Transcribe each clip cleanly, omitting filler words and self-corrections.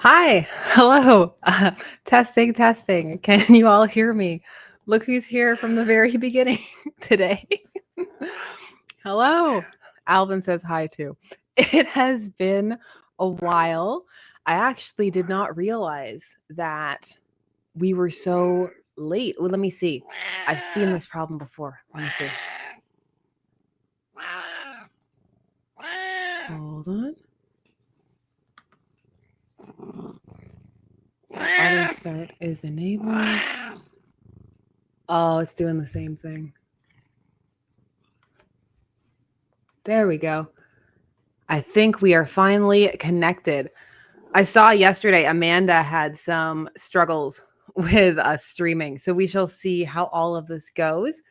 Hi, hello. Testing, testing. Can you all hear me? Look who's here from the very beginning today. Hello. Alvin says hi too. It has been a while. I actually did not realize that we were so late. Well, let me see. I've seen this problem before. Let me see. Hold on. Auto start is enabled. Oh, it's doing the same thing. There we go. I think we are finally connected. I saw yesterday Amanda had some struggles with streaming. So we shall see how all of this goes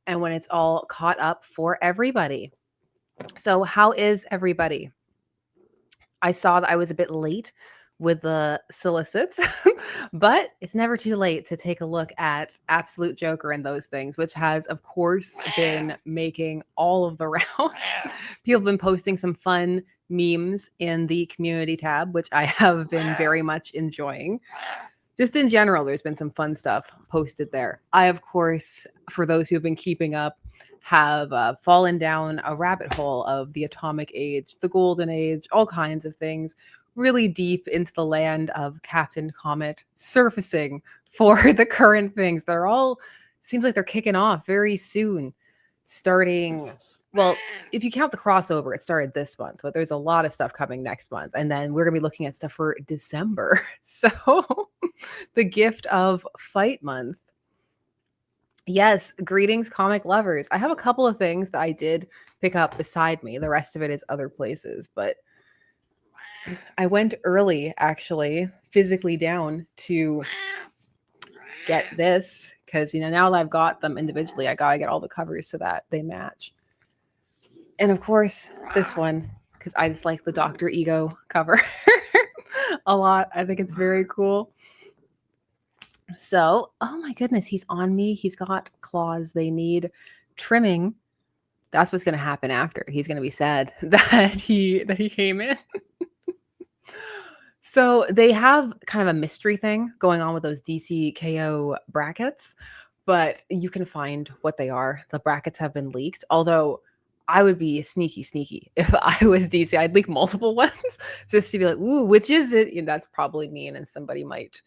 and when it's all caught up for everybody. So, how is everybody? I saw that I was a bit late with the solicits, but it's never too late to take a look at Absolute Joker and those things, which has, of course, been making all of the rounds. People have been posting some fun memes in the community tab, which I have been very much enjoying. Just in general, there's been some fun stuff posted there. I, of course, for those who've been keeping up, have fallen down a rabbit hole of the atomic age, the golden age, all kinds of things, really deep into the land of Captain Comet, surfacing for the current things. They're all, seems like they're kicking off very soon, starting. Well, if you count the crossover, it started this month, but there's a lot of stuff coming next month. And then we're going to be looking at stuff for December. So the gift of Fight Month. Yes, greetings, comic lovers. I have a couple of things that I did pick up beside me. The rest of it is other places, but I went early, actually, physically down to get this because, now that I've got them individually, I got to get all the covers so that they match. And of course, this one, because I just like the Dr. Ego cover a lot. I think it's very cool. So, oh my goodness, he's on me. He's got claws. They need trimming. That's what's going to happen after. He's going to be sad that he came in. So they have kind of a mystery thing going on with those DC KO brackets, but you can find what they are. The brackets have been leaked, although I would be sneaky if I was DC. I'd leak multiple ones just to be like, ooh, which is it? That's probably mean, and somebody might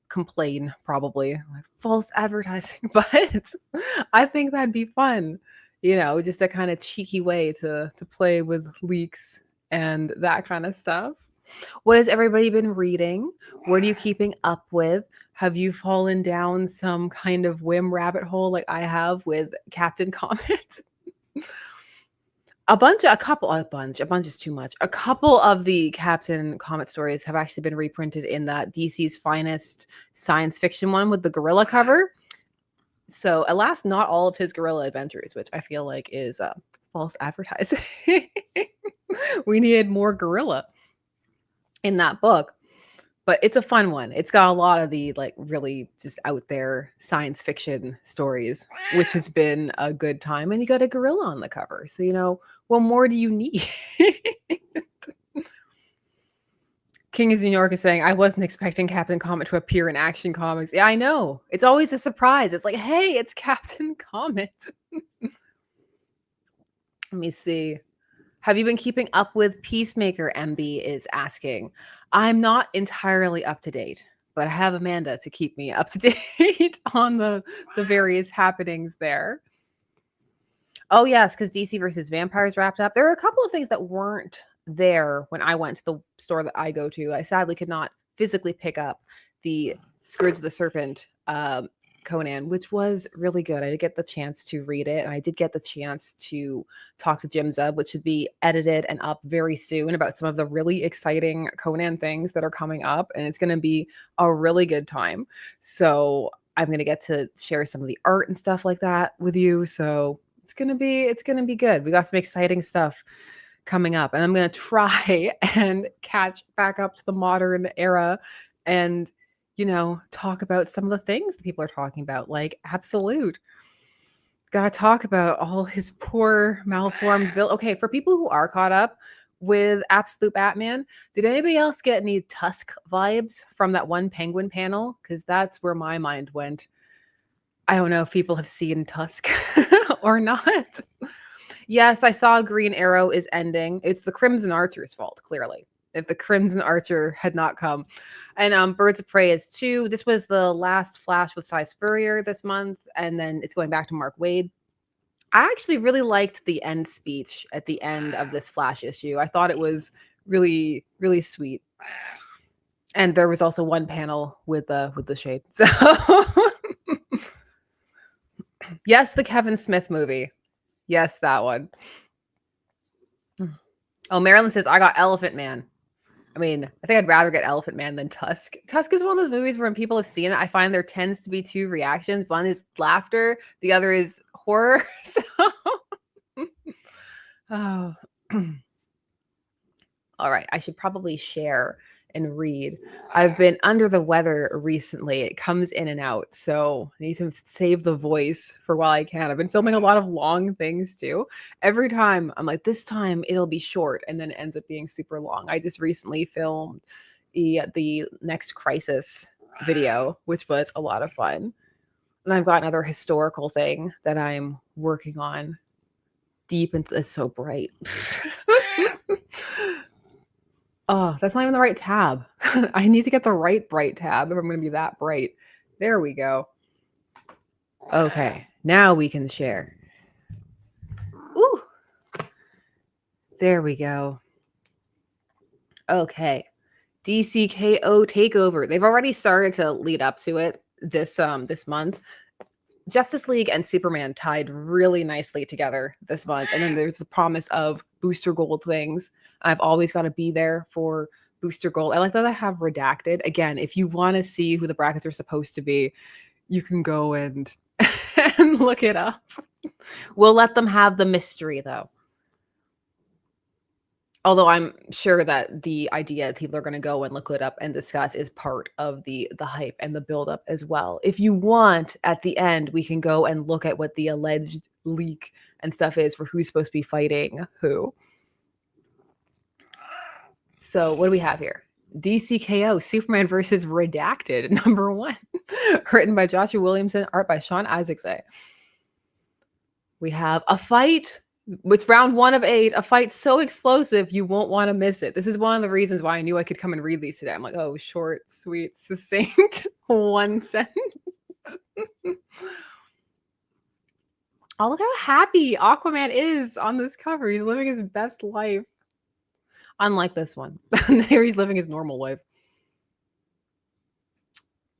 complain, probably like false advertising. But I think that'd be fun, just a kind of cheeky way to play with leaks and that kind of stuff. What has everybody been reading? What are you keeping up with? Have you fallen down some kind of whim rabbit hole like I have with Captain Comet? A bunch is too much. A couple of the Captain Comet stories have actually been reprinted in that DC's Finest science fiction one with the gorilla cover. So, alas, not all of his gorilla adventures, which I feel like is false advertising. We needed more gorilla in that book, but it's a fun one. It's got a lot of the really just out there science fiction stories, which has been a good time. And you got a gorilla on the cover, so what more do you need? King is New York is saying, I wasn't expecting Captain Comet to appear in Action Comics. Yeah, I know. It's always a surprise. It's like, hey, it's Captain Comet. Let me see. Have you been keeping up with Peacemaker? MB is asking. I'm not entirely up to date, but I have Amanda to keep me up to date on the various happenings there. Oh, yes, because DC versus Vampires wrapped up. There are a couple of things that weren't there when I went to the store that I go to. I sadly could not physically pick up the Scourge of the Serpent Conan, which was really good. I did get the chance to read it, and I did get the chance to talk to Jim Zub, which should be edited and up very soon, about some of the really exciting Conan things that are coming up, and it's going to be a really good time. So I'm going to get to share some of the art and stuff like that with you. So it's going to be good. We got some exciting stuff coming up, and I'm going to try and catch back up to the modern era and talk about some of the things that people are talking about, like Absolute. Gotta talk about all his poor, malformed villain. Okay, for people who are caught up, with Absolute Batman. Did anybody else get any Tusk vibes from that one Penguin panel? Because that's where my mind went. I don't know if people have seen Tusk or not. Yes, I saw Green Arrow is ending. It's the Crimson Archer's fault, clearly. If the Crimson Archer had not come. And Birds of Prey is 2. This was the last Flash with Cy Spurrier this month, and then it's going back to Mark Waid. I actually really liked the end speech at the end of this Flash issue. I thought it was really, really sweet. And there was also one panel with the Shade. So yes, the Kevin Smith movie. Yes, that one. Oh, Marilyn says, I got Elephant Man. I mean, I think I'd rather get Elephant Man than Tusk. Tusk is one of those movies where when people have seen it, I find there tends to be 2 reactions. One is laughter, the other is horror. So, oh. All right, I should probably share and read. I've been under the weather recently. It comes in and out, so I need to save the voice for while I can. I've been filming a lot of long things too. Every time I'm like, this time it'll be short, and then it ends up being super long. I just recently filmed the Next Crisis video, which was a lot of fun. And I've got another historical thing that I'm working on deep into. It's so bright. Oh, that's not even the right tab. I need to get the right bright tab if I'm going to be that bright. There we go. Okay, now we can share. Ooh. There we go. Okay. DCKO Takeover. They've already started to lead up to it this month. Justice League and Superman tied really nicely together this month. And then there's the promise of Booster Gold things. I've always got to be there for Booster Gold. I like that I have Redacted. Again, if you want to see who the brackets are supposed to be, you can go and look it up. We'll let them have the mystery, though. Although I'm sure that the idea that people are going to go and look it up and discuss is part of the hype and the buildup as well. If you want, at the end, we can go and look at what the alleged leak and stuff is for who's supposed to be fighting who. So what do we have here? DCKO, Superman versus Redacted, number 1. Written by Joshua Williamson, art by Sean Isaacson. We have a fight. It's round 1 of 8. A fight so explosive you won't want to miss it. This is one of the reasons why I knew I could come and read these today. I'm like, oh, short, sweet, succinct, 1 sentence. Oh, look how happy Aquaman is on this cover. He's living his best life. Unlike this one. There he's living his normal life.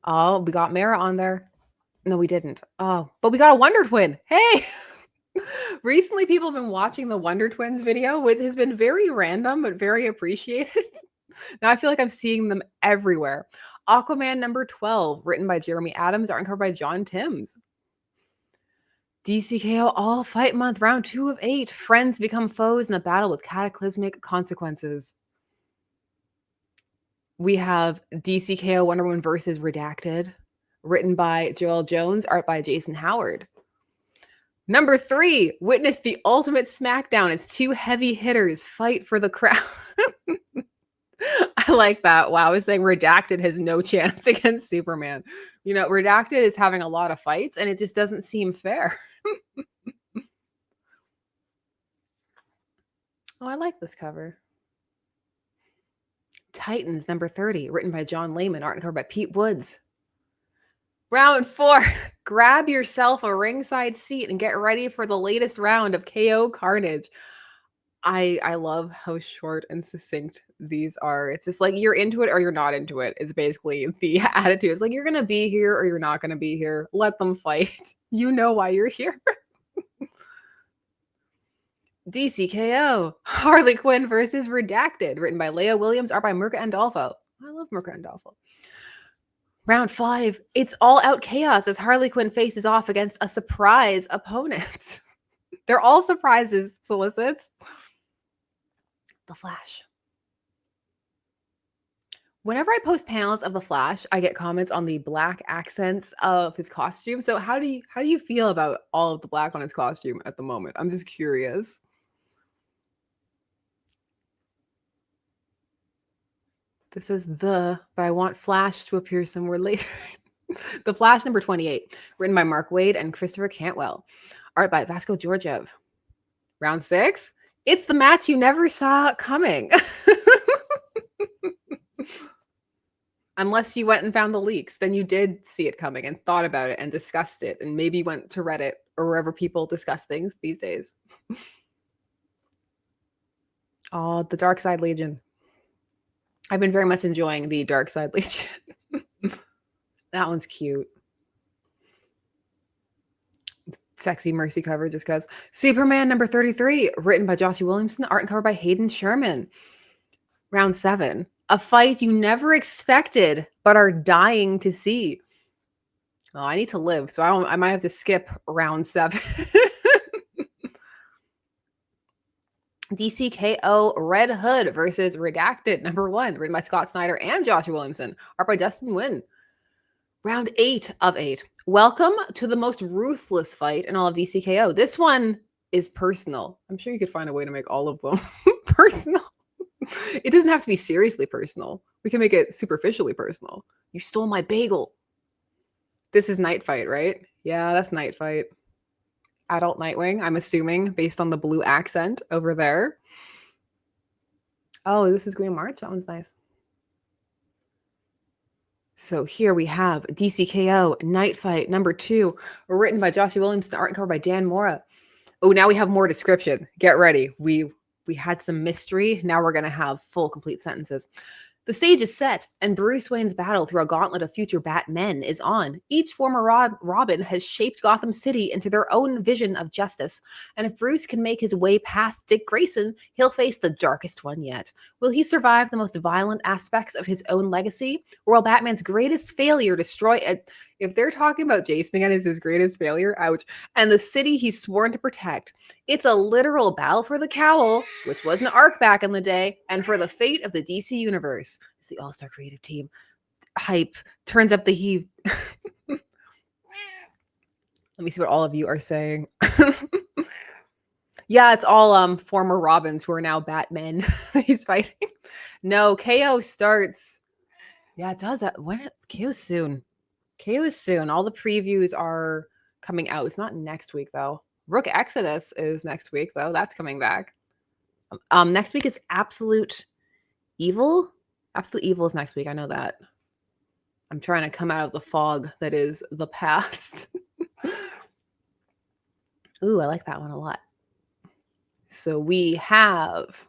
Oh, we got Mara on there. No, we didn't. Oh, but we got a Wonder Twin. Hey! Recently, people have been watching the Wonder Twins video, which has been very random, but very appreciated. Now I feel like I'm seeing them everywhere. Aquaman number 12, written by Jeremy Adams, art and cover by John Timms. DCKO All Fight Month, round 2 of 8. Friends become foes in a battle with cataclysmic consequences. We have DCKO Wonder Woman versus Redacted, written by Joel Jones, art by Jason Howard. Number 3, witness the ultimate smackdown. It's 2 heavy hitters fight for the crown. I like that. Wow, I was saying Redacted has no chance against Superman. You know, Redacted is having a lot of fights, and it just doesn't seem fair. Oh, I like this cover. Titans, number 30, written by John Layman, art and cover by Pete Woods. Round 4, grab yourself a ringside seat and get ready for the latest round of KO Carnage. I love how short and succinct these are. It's just like you're into it or you're not into it. It's basically the attitude. It's like you're going to be here or you're not going to be here. Let them fight. You know why you're here. DCKO, Harley Quinn versus Redacted, written by Leah Williams, art by Mirka Andolfo. I love Mirka Andolfo. Round 5, it's all out chaos as Harley Quinn faces off against a surprise opponent. They're all surprises, Solicits. The Flash. Whenever I post panels of the Flash, I get comments on the black accents of his costume. So how do you feel about all of the black on his costume at the moment? I'm just curious. This is but I want Flash to appear somewhere later. The Flash number 28, written by Mark Waid and Christopher Cantwell. Art by Vasco Georgiev. Round 6. It's the match you never saw coming. Unless you went and found the leaks, then you did see it coming and thought about it and discussed it and maybe went to Reddit or wherever people discuss things these days. Oh, the Dark Side Legion. I've been very much enjoying the Dark Side Legion. That one's cute. Sexy Mercy cover just because. Superman number 33, written by Joshua Williamson, art and cover by Hayden Sherman. Round 7. A fight you never expected but are dying to see. Oh, I need to live, so I might have to skip round 7. DCKO Red Hood versus Redacted number 1, written by Scott Snyder and Joshua Williamson, art by Dustin Nguyen. Round 8 of 8. Welcome to the most ruthless fight in all of DCKO. This one is personal. I'm sure you could find a way to make all of them personal. It doesn't have to be seriously personal. We can make it superficially personal. You stole my bagel. This is Night Fight, right? Yeah, that's Night Fight. Adult Nightwing, I'm assuming, based on the blue accent over there. Oh, this is Green March? That one's nice. So here we have DCKO Night Fight number 2, written by Joshua Williamson, art and cover by Dan Mora. Oh, now we have more description. Get ready. We had some mystery. Now we're going to have full, complete sentences. The stage is set, and Bruce Wayne's battle through a gauntlet of future Batmen is on. Each former Robin has shaped Gotham City into their own vision of justice, and if Bruce can make his way past Dick Grayson, he'll face the darkest one yet. Will he survive the most violent aspects of his own legacy, or will Batman's greatest failure destroy it? If they're talking about Jason again as his greatest failure, ouch, and the city he's sworn to protect, it's a literal battle for the cowl, which was an arc back in the day, and for the fate of the DC universe. It's the all-star creative team. Hype. Turns up the heat. Let me see what all of you are saying. Yeah, it's all former Robins who are now Batmen he's fighting. No, KO starts. Yeah, it does. KO's soon. KO is soon. All the previews are coming out. It's not next week, though. Rook Exodus is next week, though. That's coming back. Next week is Absolute Evil. Absolute Evil is next week. I know that. I'm trying to come out of the fog that is the past. Ooh, I like that one a lot. So we have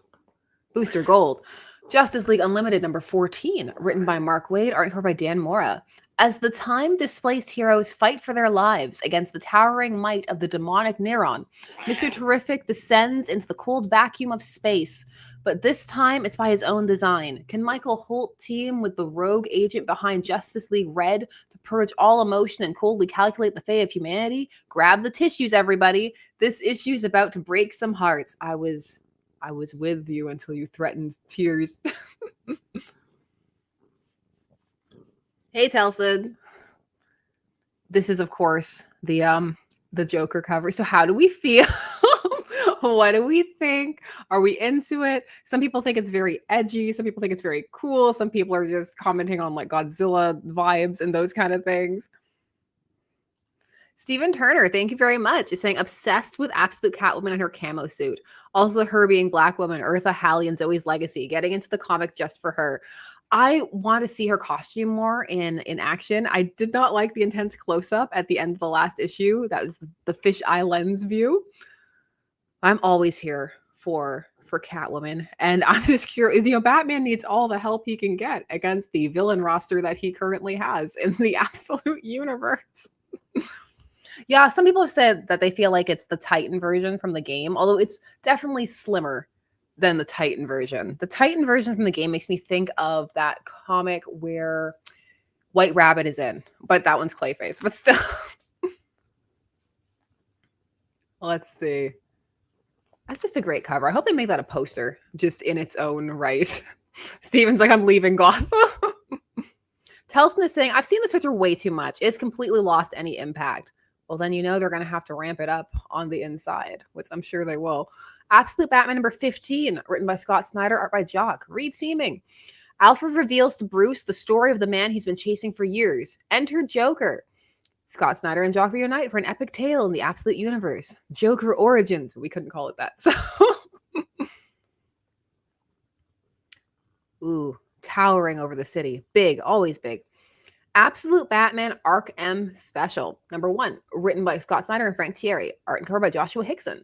Booster Gold. Justice League Unlimited number 14, written by Mark Waid, art and cover by Dan Mora. As the time-displaced heroes fight for their lives against the towering might of the demonic Neron, Mr. Terrific descends into the cold vacuum of space, but this time it's by his own design. Can Michael Holt team with the rogue agent behind Justice League Red to purge all emotion and coldly calculate the fate of humanity? Grab the tissues, everybody. This issue's about to break some hearts. I was with you until you threatened tears. Hey, Telson. This is, of course, the Joker cover. So how do we feel? What do we think? Are we into it? Some people think it's very edgy. Some people think it's very cool. Some people are just commenting on like Godzilla vibes and those kind of things. Stephen Turner, thank you very much, is saying obsessed with Absolute Catwoman and her camo suit. Also her being Black Woman, Eartha, Hallie, and Zoe's legacy. Getting into the comic just for her. I want to see her costume more in action. I did not like the intense close-up at the end of the last issue. That was the fisheye lens view. I'm always here for Catwoman. And I'm just curious, Batman needs all the help he can get against the villain roster that he currently has in the Absolute universe. Yeah, some people have said that they feel like it's the Titan version from the game, although it's definitely slimmer than the Titan version. The Titan version from the game makes me think of that comic where White Rabbit is in, but that one's Clayface. But still, let's see. That's just a great cover. I hope they make that a poster just in its own right. Steven's like, I'm leaving Gotham. Telson is saying, I've seen the Twitter way too much. It's completely lost any impact. Well, then they're going to have to ramp it up on the inside, which I'm sure they will. Absolute Batman number 15, written by Scott Snyder, art by Jock. Reteaming. Alfred reveals to Bruce the story of the man he's been chasing for years. Enter Joker. Scott Snyder and Jock reunite for an epic tale in the Absolute Universe. Joker Origins. We couldn't call it that. So, ooh, towering over the city. Big, always big. Absolute Batman Arc M Special. Number 1, written by Scott Snyder and Frank Thierry. Art and cover by Joshua Hickson.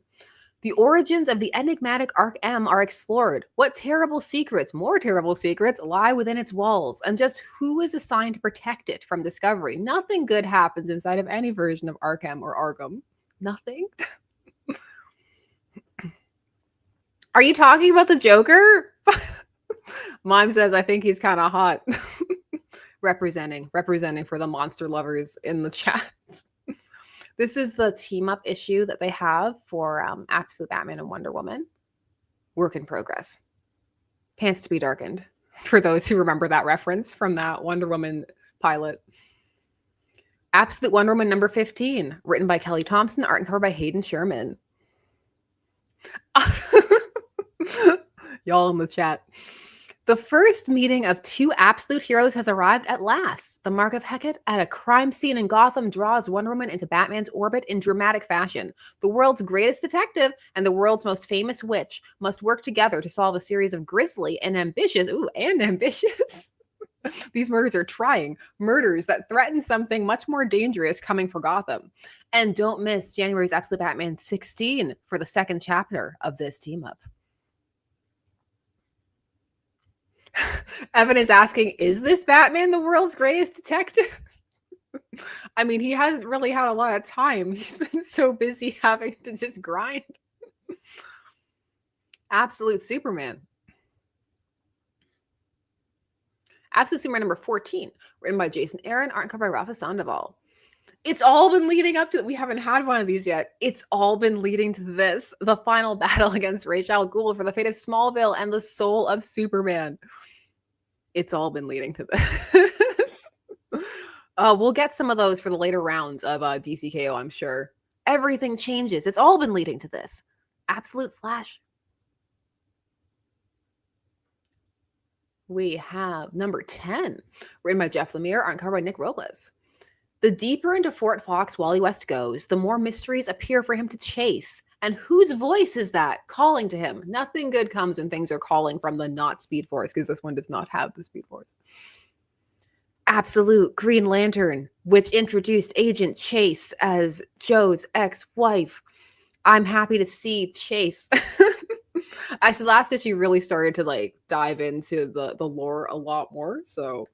The origins of the enigmatic Arc M are explored. What terrible secrets, more terrible secrets, lie within its walls, and just who is assigned to protect it from discovery. Nothing good happens inside of any version of Arc M or Arkham. Nothing. Are you talking about the Joker? Mime says, I think he's kind of hot. representing for the monster lovers in the chat. This is the team-up issue that they have for Absolute Batman and Wonder Woman. Work in progress. Pants to be darkened, for those who remember that reference from that Wonder Woman pilot. Absolute Wonder Woman number 15, written by Kelly Thompson, art and cover by Hayden Sherman. Y'all in the chat. The first meeting of 2 absolute heroes has arrived at last. The Mark of Hecate at a crime scene in Gotham draws Wonder Woman into Batman's orbit in dramatic fashion. The world's greatest detective and the world's most famous witch must work together to solve a series of grisly and ambitious, these murders are trying, murders that threaten something much more dangerous coming for Gotham. And don't miss January's Absolute Batman 16 for the second chapter of this team-up. Evan is asking, is this Batman the world's greatest detective? I mean, he hasn't really had a lot of time. He's been so busy having to just grind. Absolute Superman. Absolute Superman number 14, written by Jason Aaron, art and cover by Rafa Sandoval. It's all been leading up to, we haven't had one of these yet. It's all been leading to this, the final battle against Ra's al Ghul for the fate of Smallville and the soul of Superman. It's all been leading to this. We'll get some of those for the later rounds of DCKO, I'm sure. Everything changes. It's all been leading to this. Absolute Flash. We have number 10, written by Jeff Lemire, art and cover by Nick Robles. The deeper into Fort Fox Wally West goes, the more mysteries appear for him to chase. And whose voice is that calling to him? Nothing good comes when things are calling from the not Speed Force, because this one does not have the Speed Force. Absolute Green Lantern, which introduced Agent Chase as Joe's ex-wife. I'm happy to see Chase. Actually, last issue really started to dive into the lore a lot more. So,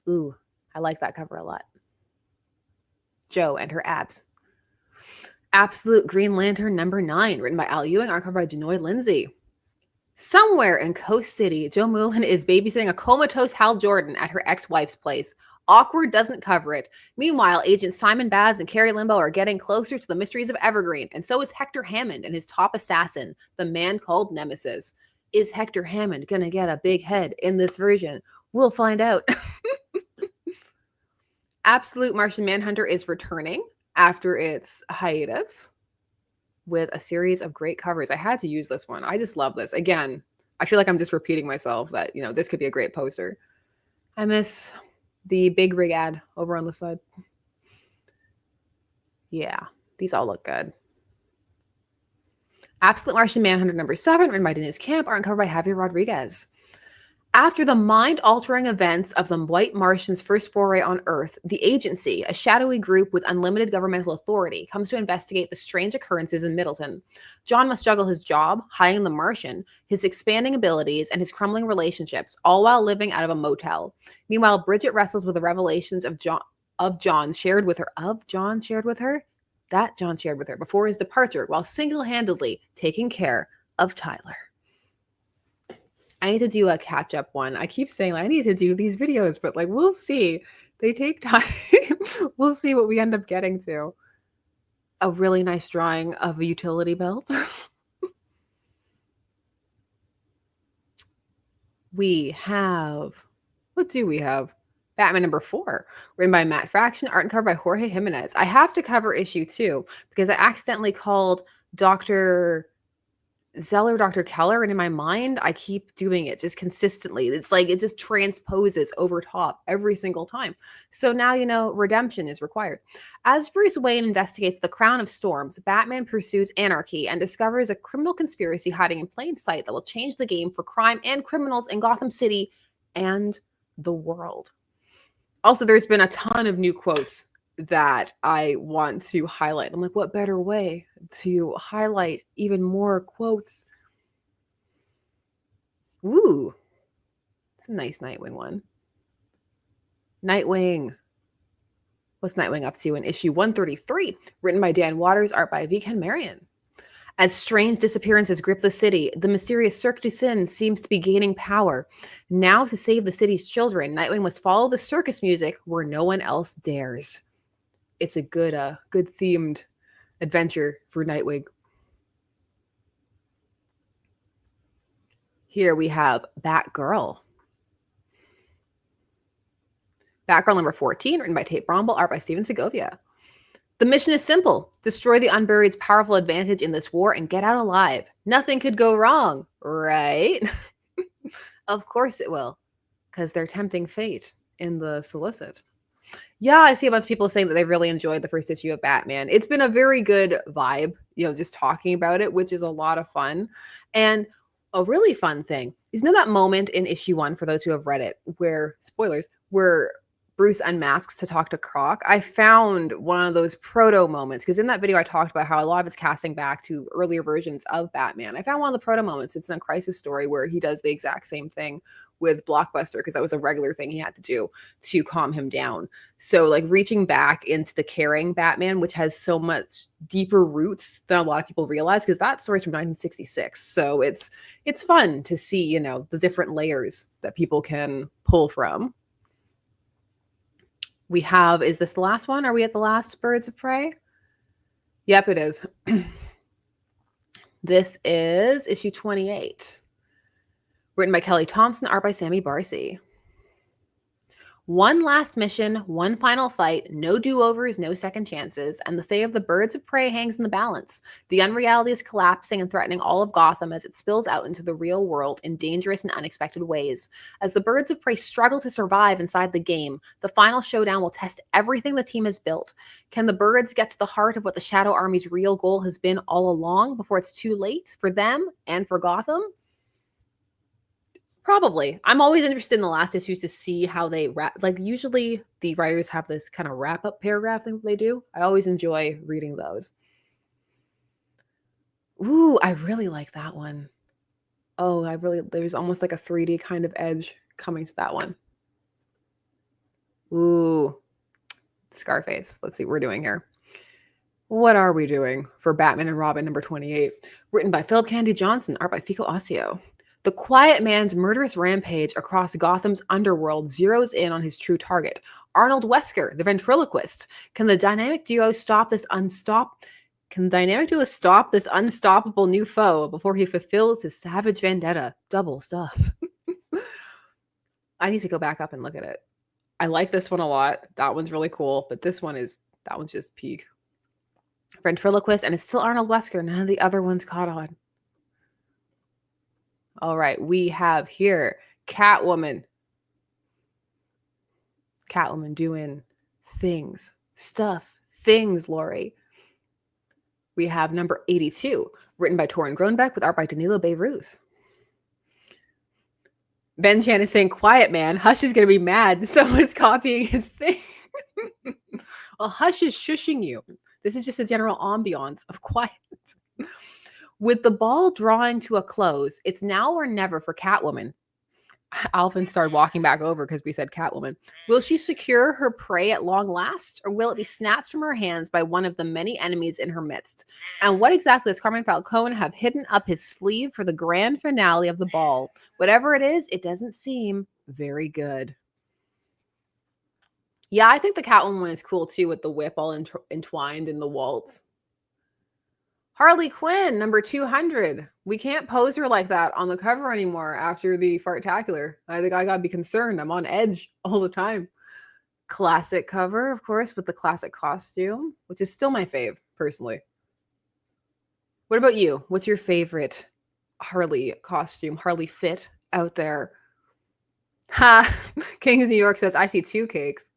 ooh, I like that cover a lot. Joe and her abs. Absolute Green Lantern number 9, written by Al Ewing, art cover by Janoy Lindsay. Somewhere in Coast City, Joe Mullen is babysitting a comatose Hal Jordan at her ex-wife's place. Awkward doesn't cover it. Meanwhile, Agents Simon Baz and Carrie Limbo are getting closer to the mysteries of Evergreen, and so is Hector Hammond and his top assassin, the man called Nemesis. Is Hector Hammond gonna get a big head in this version? We'll find out. Absolute Martian Manhunter is returning after its hiatus with a series of great covers. I had to use this one. I just love this. Again, I feel like I'm just repeating myself that, this could be a great poster. I miss the big rig ad over on the side. Yeah, these all look good. Absolute Martian Manhunter number 7, written by Denise Camp, art and cover by Javier Rodriguez. After the mind-altering events of the White Martians' first foray on Earth, the Agency, a shadowy group with unlimited governmental authority, comes to investigate the strange occurrences in Middleton. John must juggle his job, hiding the Martian, his expanding abilities, and his crumbling relationships, all while living out of a motel. Meanwhile, Bridget wrestles with the revelations John shared with her before his departure, while single-handedly taking care of Tyler. I need to do a catch-up one. I keep saying I need to do these videos, but we'll see. They take time. We'll see what we end up getting to. A really nice drawing of a utility belt. What do we have? Batman number 4, written by Matt Fraction, art and cover by Jorge Jimenez. I have to cover issue 2 because I accidentally called Dr. Zeller Dr. Keller, and in my mind, I keep doing it just consistently. It's like it just transposes over top every single time. So now you know redemption is required. As Bruce Wayne investigates the Crown of Storms, Batman pursues anarchy and discovers a criminal conspiracy hiding in plain sight that will change the game for crime and criminals in Gotham City and the world. Also, there's been a ton of new quotes that I want to highlight. I'm like, what better way to highlight even more quotes? Ooh, it's a nice Nightwing one. Nightwing. What's Nightwing up to in issue 133? Written by Dan Waters, art by V. Ken Marion. As strange disappearances grip the city, the mysterious Cirque du Sin seems to be gaining power. Now, to save the city's children, Nightwing must follow the circus music where no one else dares. It's a good themed adventure for Nightwing. Here we have Batgirl. Batgirl number 14, written by Tate Bromble, art by Steven Segovia. The mission is simple. Destroy the Unburied's powerful advantage in this war and get out alive. Nothing could go wrong, right? Of course it will, because they're tempting fate in the Solicit. Yeah, I see a bunch of people saying that they really enjoyed the first issue of Batman. It's been a very good vibe, just talking about it, which is a lot of fun. And a really fun thing is, that moment in issue 1, for those who have read it, where, spoilers, where Bruce unmasks to talk to Croc. I found one of those proto moments, because in that video I talked about how a lot of it's casting back to earlier versions of Batman. I found one of the proto moments. It's in a Crisis Story where he does the exact same thing with Blockbuster, because that was a regular thing he had to do to calm him down. So like reaching back into the caring Batman, which has so much deeper roots than a lot of people realize, because that story's from 1966. So it's fun to see, the different layers that people can pull from. We have, is this the last one? Are we at the last Birds of Prey? Yep, it is. This is issue 28. Written by Kelly Thompson, art by Sammy Barcy. One last mission, one final fight, no do-overs, no second chances, and the fate of the Birds of Prey hangs in the balance. The unreality is collapsing and threatening all of Gotham as it spills out into the real world in dangerous and unexpected ways. As the Birds of Prey struggle to survive inside the game, the final showdown will test everything the team has built. Can the Birds get to the heart of what the Shadow Army's real goal has been all along before it's too late for them and for Gotham? Probably. I'm always interested in the last issues to see how they wrap. Like, usually the writers have this kind of wrap-up paragraph thing they do. I always enjoy reading those. Ooh, I really like that one. Oh, there's almost like a 3D kind of edge coming to that one. Ooh, Scarface. Let's see what we're doing here. What are we doing for Batman and Robin number 28? Written by Philip Kennedy Johnson, art by Fico Ossio. The quiet man's murderous rampage across Gotham's underworld zeroes in on his true target, Arnold Wesker, the ventriloquist. Can the dynamic duo stop this unstoppable new foe before he fulfills his savage vendetta? Double stuff. I need to go back up and look at it. I like this one a lot. That one's really cool, but that one's just peak. Ventriloquist, and it's still Arnold Wesker. None of the other ones caught on. All right, we have here Catwoman. Catwoman doing things, Lori. We have number 82, written by Torrin Groenbeck with art by Danilo Beirut. Ben Chan is saying, quiet man, Hush is going to be mad. Someone's copying his thing. Well, Hush is shushing you. This is just a general ambiance of quiet. With the ball drawing to a close, it's now or never for Catwoman. Alvin started walking back over because we said Catwoman. Will she secure her prey at long last, or will it be snatched from her hands by one of the many enemies in her midst? And what exactly does Carmine Falcone have hidden up his sleeve for the grand finale of the ball? Whatever it is, it doesn't seem very good. Yeah, I think the Catwoman one is cool too, with the whip all entwined in the waltz. Harley Quinn, number 200. We can't pose her like that on the cover anymore after the Fartacular. I think I gotta be concerned. I'm on edge all the time. Classic cover, of course, with the classic costume, which is still my fave, personally. What about you? What's your favorite Harley costume, Harley fit out there. Ha! Kings New York says, I see 2 cakes.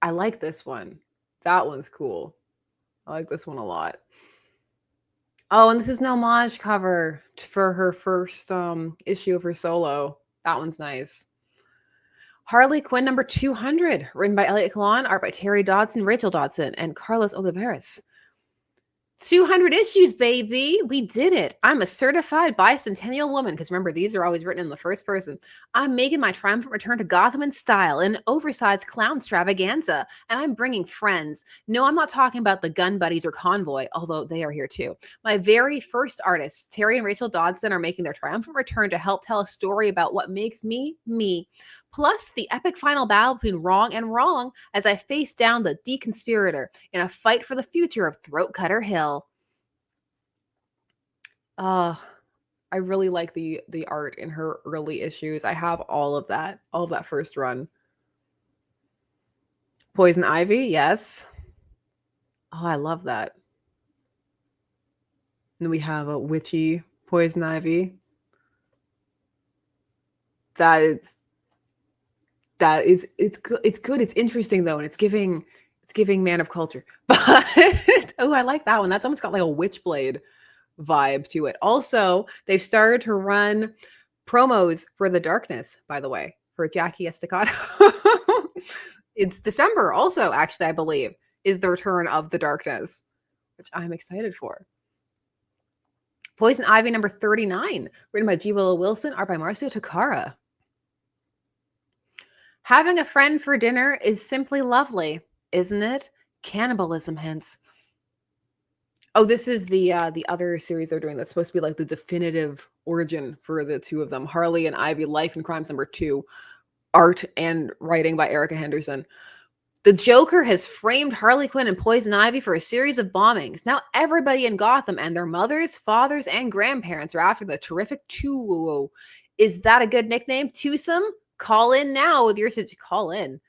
I like this one. That one's cool. I like this one a lot. Oh, and this is an homage cover for her first issue of her solo. That one's nice. Harley Quinn number 200, written by Elliot Kalan, art by Terry Dodson, Rachel Dodson, and Carlos Olivares. 200 issues, baby. We did it. I'm a certified bicentennial woman, because remember, these are always written in the first person. I'm making my triumphant return to Gotham in style in an oversized clown extravaganza, and I'm bringing friends. No, I'm not talking about the Gun Buddies or Convoy, although they are here too. My very first artists, Terry and Rachel Dodson, are making their triumphant return to help tell a story about what makes me, me. Plus the epic final battle between wrong and wrong as I face down the deconspirator in a fight for the future of Throat Cutter Hill. I really like the art in her early issues. I have all of that first run. Poison Ivy, yes. Oh, I love that. And then we have a witchy Poison Ivy. It's good. It's good. It's interesting though, and it's giving Man of Culture. But oh, I like that one. That's almost got like a Witchblade vibe to it. Also, they've started to run promos for The Darkness, by the way, for Jackie Estacado. It's December also, actually, I believe, is the return of The Darkness, which I'm excited for. Poison Ivy number 39, written by G. Willow Wilson, art by Marcio Takara. Having a friend for dinner is simply lovely, isn't it? Cannibalism hints. Oh, this is the other series they're doing that's supposed to be like the definitive origin for the two of them. Harley and Ivy, Life and Crimes number 2, art and writing by Erica Henderson. The Joker has framed Harley Quinn and Poison Ivy for a series of bombings. Now everybody in Gotham and their mothers, fathers, and grandparents are after the terrific duo. Is that a good nickname? Twosome? Call in now with your suggestions.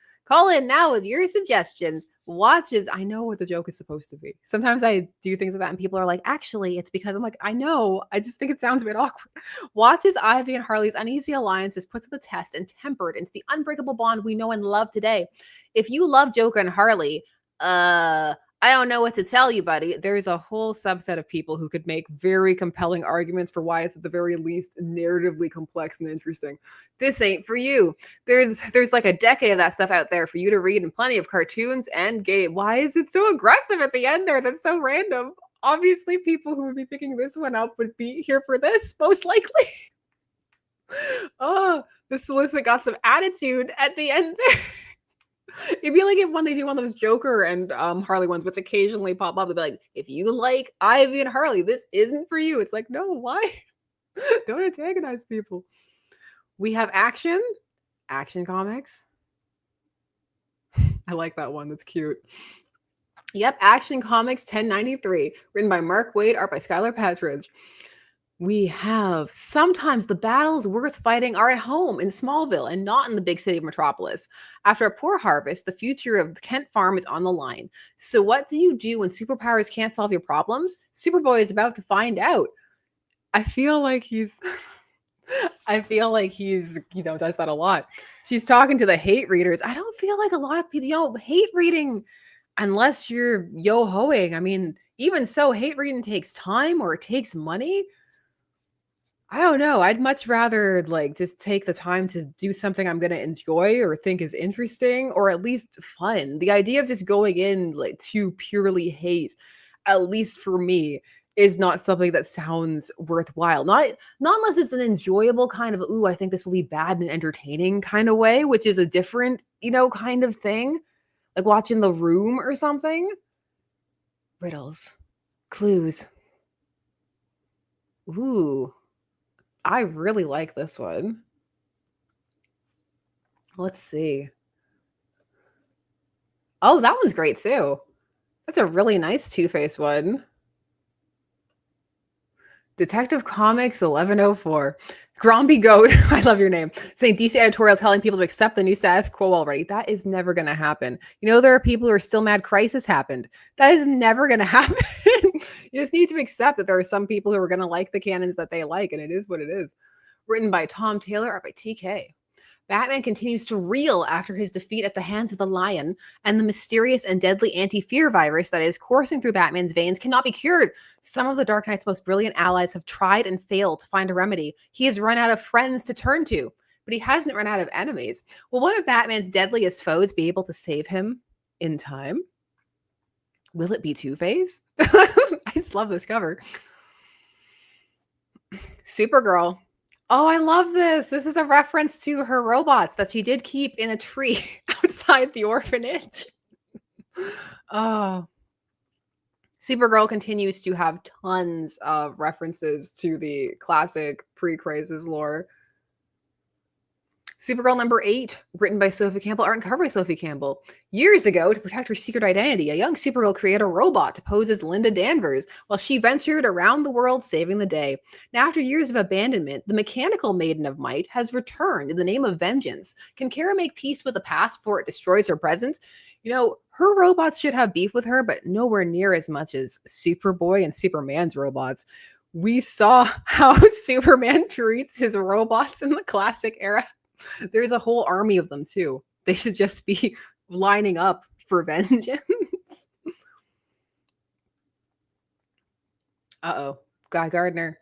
Watches. I know what the joke is supposed to be. Sometimes I do things like that and people are like, actually, it's because I'm like, I know. I just think it sounds a bit awkward. Watches Ivy and Harley's uneasy alliance is put to the test and tempered into the unbreakable bond we know and love today. If you love Joker and Harley, I don't know what to tell you, buddy. There's a whole subset of people who could make very compelling arguments for why it's at the very least narratively complex and interesting. This ain't for you. There's like a decade of that stuff out there for you to read and plenty of cartoons and game. Why is it so aggressive at the end there? That's so random. Obviously, people who would be picking this one up would be here for this, most likely. Oh, the Solicit got some attitude at the end there. It'd be like if when they do one of those Joker and Harley ones, which occasionally pop up, they'd be like, if you like Ivy and Harley, this isn't for you. It's like, no, why? Don't antagonize people. We have Action Comics. I like that one. That's cute. Yep, Action Comics 1093, written by Mark Waid, art by Skylar Patridge. We have sometimes the battles worth fighting are at home in Smallville and not in the big city of Metropolis. After a poor harvest, the future of the Kent farm is on the line. So what do you do when superpowers can't solve your problems? Superboy is about to find out. I feel like he's does that a lot. She's talking to the hate readers. I don't feel like a lot of people, hate reading, unless you're yo-hoing. I mean, even so, hate reading takes time or it takes money. I don't know. I'd much rather like just take the time to do something I'm going to enjoy or think is interesting or at least fun. The idea of just going in like to purely hate, at least for me, is not something that sounds worthwhile. Not unless it's an enjoyable kind of, ooh, I think this will be bad and entertaining kind of way, which is a different, kind of thing. Like watching The Room or something. Riddles. Clues. Ooh. I really like this one. Let's see. Oh, that one's great too. That's a really nice Two-Face one. Detective Comics 1104. Gromby Goat, I love your name, saying DC editorial telling people to accept the new status quo already. That is never going to happen. There are people who are still mad Crisis happened. That is never going to happen. You just need to accept that there are some people who are going to like the canons that they like, and it is what it is. Written by Tom Taylor, art by TK. Batman continues to reel after his defeat at the hands of the Lion, and the mysterious and deadly anti-fear virus that is coursing through Batman's veins cannot be cured. Some of the Dark Knight's most brilliant allies have tried and failed to find a remedy. He has run out of friends to turn to, but he hasn't run out of enemies. Will one of Batman's deadliest foes be able to save him in time? Will it be Two-Face? I just love this cover. Supergirl. Oh, I love this. This is a reference to her robots that she did keep in a tree outside the orphanage. Oh. Supergirl continues to have tons of references to the classic pre-Crisis lore. Supergirl number 8, written by Sophie Campbell, art and cover by Sophie Campbell. Years ago, to protect her secret identity, a young Supergirl created a robot to pose as Linda Danvers while she ventured around the world saving the day. Now, after years of abandonment, the mechanical Maiden of Might has returned in the name of vengeance. Can Kara make peace with the past before it destroys her present? You know, her robots should have beef with her, but nowhere near as much as Superboy and Superman's robots. We saw how Superman treats his robots in the classic era. There's a whole army of them too. They should just be lining up for vengeance. Uh-oh. Guy Gardner.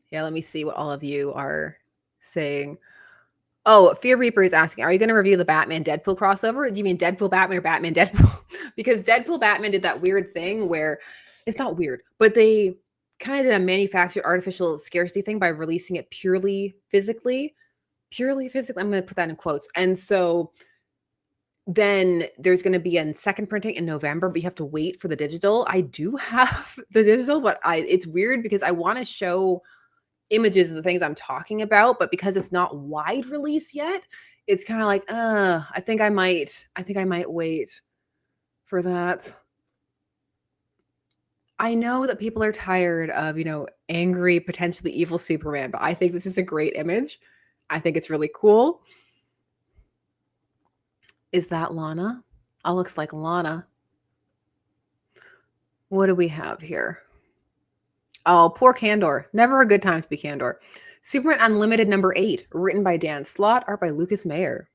Yeah, let me see what all of you are saying. Oh, Fear Reaper is asking, are you going to review the Batman Deadpool crossover? Do you mean Deadpool Batman or Batman Deadpool? Because Deadpool Batman did that weird thing where, it's not weird, but they kind of did a manufactured artificial scarcity thing by releasing it purely physically. I'm going to put that in quotes. And so then there's going to be a second printing in November, but you have to wait for the digital. I do have the digital, but it's weird because I want to show images of the things I'm talking about, but because it's not wide release yet, it's kind of like, I think I might wait for that. I know that people are tired of, angry, potentially evil Superman, but I think this is a great image. I think it's really cool. Is that Lana? Oh, looks like Lana. What do we have here? Oh, poor Kandor. Never a good time to be Kandor. Superman Unlimited number 8, written by Dan Slott, art by Lucas Mayer.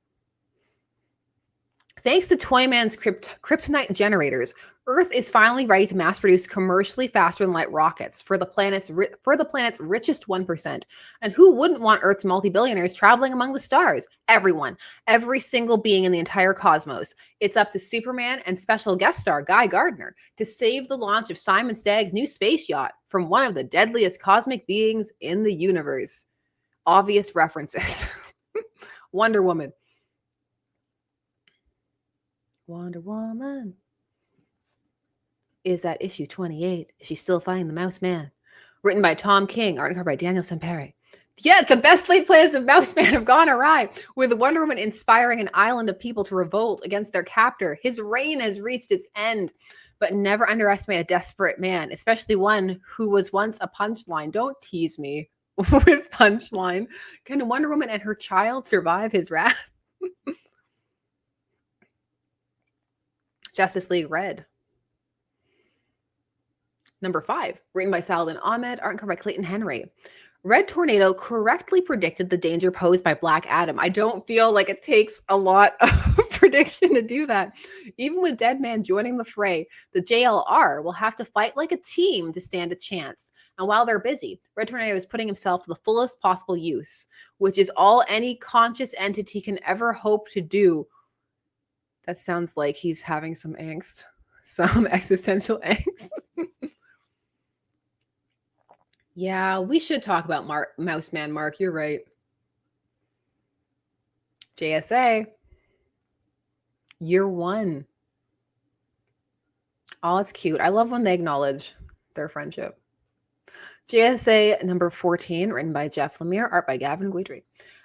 Thanks to Toyman's kryptonite generators, Earth is finally ready to mass-produce commercially faster-than-light rockets for the planet's richest 1%. And who wouldn't want Earth's multi-billionaires traveling among the stars? Everyone. Every single being in the entire cosmos. It's up to Superman and special guest star Guy Gardner to save the launch of Simon Stagg's new space yacht from one of the deadliest cosmic beings in the universe. Obvious references. Wonder Woman. Wonder Woman is at issue 28. Is she still finding the Mouse Man? Written by Tom King, art and cover by Daniel Sampere. Yeah, the best laid plans of Mouse Man have gone awry. With Wonder Woman inspiring an island of people to revolt against their captor, his reign has reached its end. But never underestimate a desperate man, especially one who was once a punchline. Don't tease me with punchline. Can Wonder Woman and her child survive his wrath? Justice League Red. Number 5, written by Saladin Ahmed, art and cover by Clayton Henry. Red Tornado correctly predicted the danger posed by Black Adam. I don't feel like it takes a lot of prediction to do that. Even with Deadman joining the fray, the JLR will have to fight like a team to stand a chance. And while they're busy, Red Tornado is putting himself to the fullest possible use, which is all any conscious entity can ever hope to do. That sounds like he's having some angst, some existential angst. Yeah, we should talk about Mouse Man, Mark. You're right. JSA. Year 1. Oh, it's cute. I love when they acknowledge their friendship. JSA number 14, written by Jeff Lemire, art by Gavin Guidry.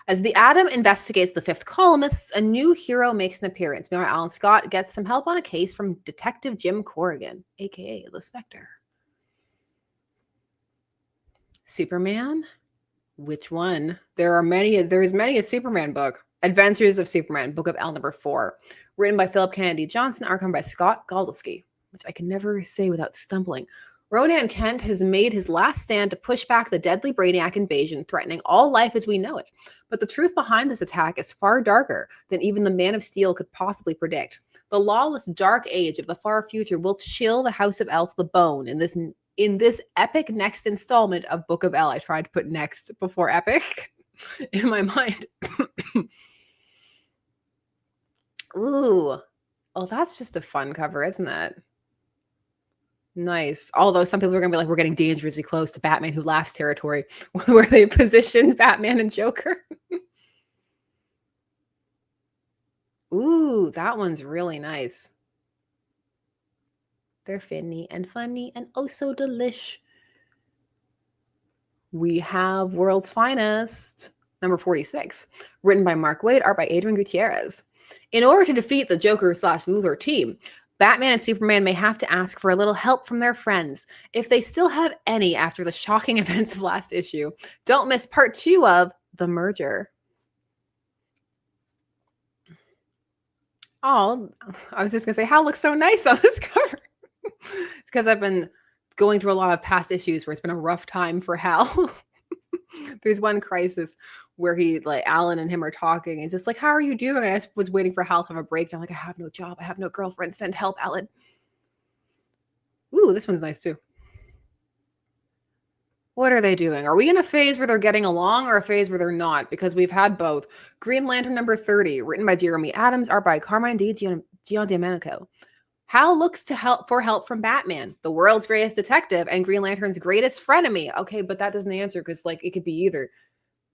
As the Atom investigates the fifth columnists, a new hero makes an appearance. Meanwhile, Alan Scott gets some help on a case from Detective Jim Corrigan, a.k.a. the Spectre. Superman? Which one? There's many a Superman book. Adventures of Superman, Book of L number 4. Written by Philip Kennedy Johnson, art by Scott Goldowski. which I can never say without stumbling. Ronan Kent has made his last stand to push back the deadly Brainiac invasion, threatening all life as we know it. But the truth behind this attack is far darker than even the Man of Steel could possibly predict. The lawless dark age of the far future will chill the House of El to the bone in this epic next installment of Book of El. I tried to put next before epic in my mind. Ooh. Oh, that's just a fun cover, isn't it? Nice. Although some people are going to be like, we're getting dangerously close to Batman Who Laughs territory, where they positioned Batman and Joker. Ooh, that one's really nice. They're finny and funny and oh so delish. We have World's Finest, number 46, written by Mark Waid, art by Adrian Gutierrez. In order to defeat the Joker/Luthor team, Batman and Superman may have to ask for a little help from their friends, if they still have any after the shocking events of last issue. Don't miss part 2 of The Merger. Oh, I was just going to say, Hal looks so nice on this cover. It's because I've been going through a lot of past issues where it's been a rough time for Hal. There's one crisis where Alan and him are talking and just like, how are you doing? And I was waiting for Hal to have a breakdown. Like, I have no job. I have no girlfriend. Send help, Alan. Ooh, this one's nice too. What are they doing? Are we in a phase where they're getting along or a phase where they're not? Because we've had both. Green Lantern number 30, written by Jeremy Adams, art by Carmine Di Giandomenico. Hal looks for help from Batman, the world's greatest detective and Green Lantern's greatest frenemy. Okay, but that doesn't answer because it could be either.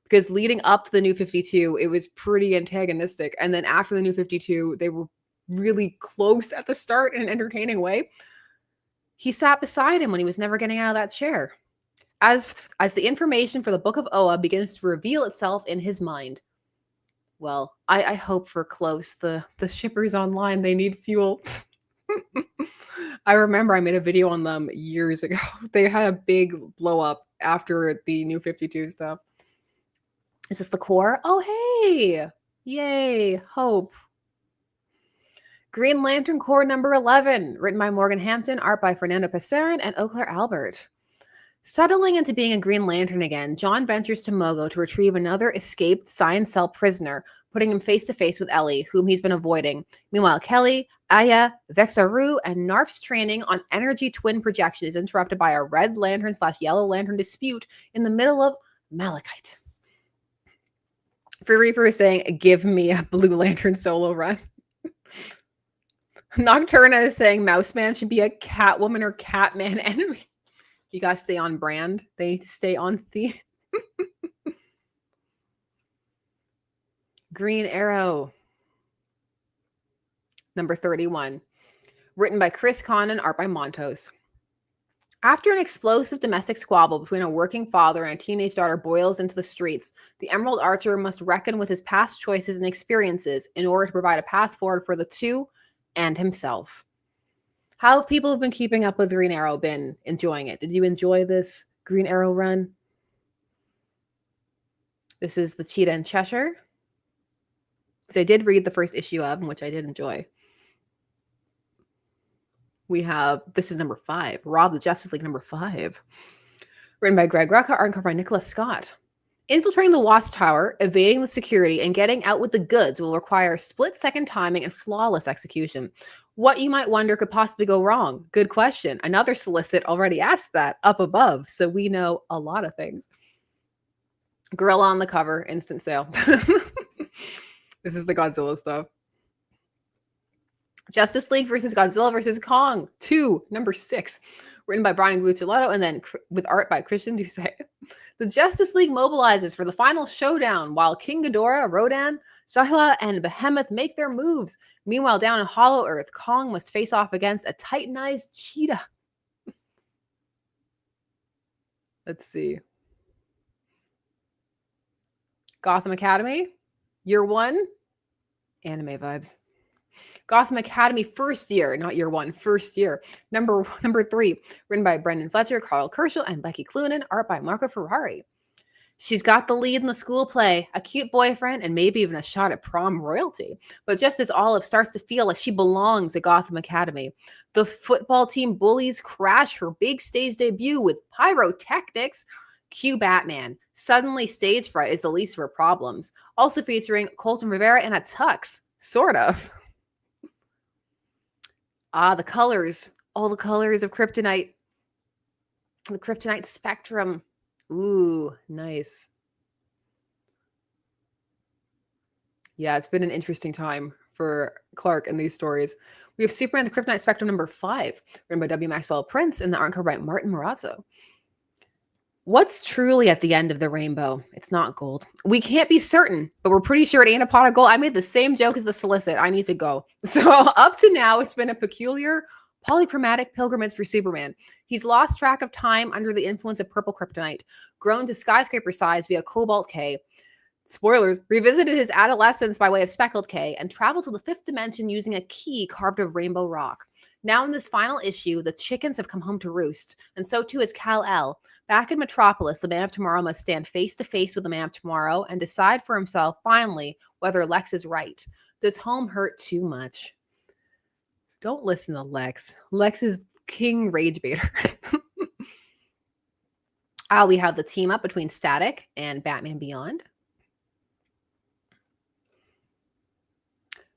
Because leading up to the New 52, it was pretty antagonistic. And then after the New 52, they were really close at the start in an entertaining way. He sat beside him when he was never getting out of that chair. As the information for the Book of Oa begins to reveal itself in his mind. Well, I hope for close. The shippers online, they need fuel. I remember I made a video on them years ago. They had a big blow up after the New 52 stuff. Is this the core? Oh, hey! Yay! Hope. Green Lantern Corps number 11, written by Morgan Hampton, art by Fernando Pescerin and Auclair Albert. Settling into being a Green Lantern again, John ventures to Mogo to retrieve another escaped Science Cell prisoner, putting him face-to-face with Ellie, whom he's been avoiding. Meanwhile, Kelly, Aya, Vexaru, and Narf's training on energy twin projection is interrupted by a Red Lantern/Yellow Lantern dispute in the middle of Malachite. Free Reaper is saying, give me a Blue Lantern solo run. Nocturna is saying Mouseman should be a Catwoman or Catman enemy. You gotta stay on brand. They need to stay on theme. Green Arrow. Number 31. Written by Chris Conan, art by Montos. After an explosive domestic squabble between a working father and a teenage daughter boils into the streets, the Emerald Archer must reckon with his past choices and experiences in order to provide a path forward for the two and himself. How have people who've been keeping up with Green Arrow been enjoying it? Did you enjoy this Green Arrow run? This is the Cheetah in Cheshire. So I did read the first issue of, which I did enjoy. We have, this is number 5, Rob the Justice League number 5. Written by Greg Rucka, art by Nicholas Scott. Infiltrating the Watchtower, evading the security, and getting out with the goods will require split-second timing and flawless execution. What, you might wonder, could possibly go wrong? Good question. Another solicit already asked that up above, so we know a lot of things. Gorilla on the cover, instant sale. This is the Godzilla stuff. Justice League versus Godzilla versus Kong 2, number 6. Written by Brian Bucciolotto and then with art by Christian Doucet. The Justice League mobilizes for the final showdown while King Ghidorah, Rodan, Shahla, and Behemoth make their moves. Meanwhile, down in Hollow Earth, Kong must face off against a titanized cheetah. Let's see. Gotham Academy, year 1, anime vibes. Gotham Academy first year, not year 1, first year. Number 3, written by Brendan Fletcher, Carl Kerschel, and Becky Cloonan, art by Marco Ferrari. She's got the lead in the school play, a cute boyfriend, and maybe even a shot at prom royalty. But just as Olive starts to feel like she belongs at Gotham Academy, the football team bullies crash her big stage debut with pyrotechnics. Cue Batman. Suddenly, stage fright is the least of her problems. Also featuring Colton Rivera in a tux. Sort of. The colors. All the colors of Kryptonite. The Kryptonite spectrum. Ooh, nice. Yeah, it's been an interesting time for Clark in these stories. We have Superman the Kryptonite Spectrum number 5, written by W. Maxwell Prince, and the art cover by Martin Morazzo. What's truly at the end of the rainbow? It's not gold. We can't be certain, but we're pretty sure it ain't a pot of gold. I made the same joke as the solicit. I need to go. So up to now, it's been a peculiar polychromatic pilgrimage for Superman. He's lost track of time under the influence of purple kryptonite, grown to skyscraper size via Cobalt K. Spoilers, revisited his adolescence by way of Speckled K, and traveled to the 5th dimension using a key carved of rainbow rock. Now in this final issue, the chickens have come home to roost, and so too has Kal-El. Back in Metropolis, the Man of Tomorrow must stand face to face with the Man of Tomorrow and decide for himself, finally, whether Lex is right. Does home hurt too much? Don't listen to Lex. Lex is King Rage Baiter. We have the team up between Static and Batman Beyond.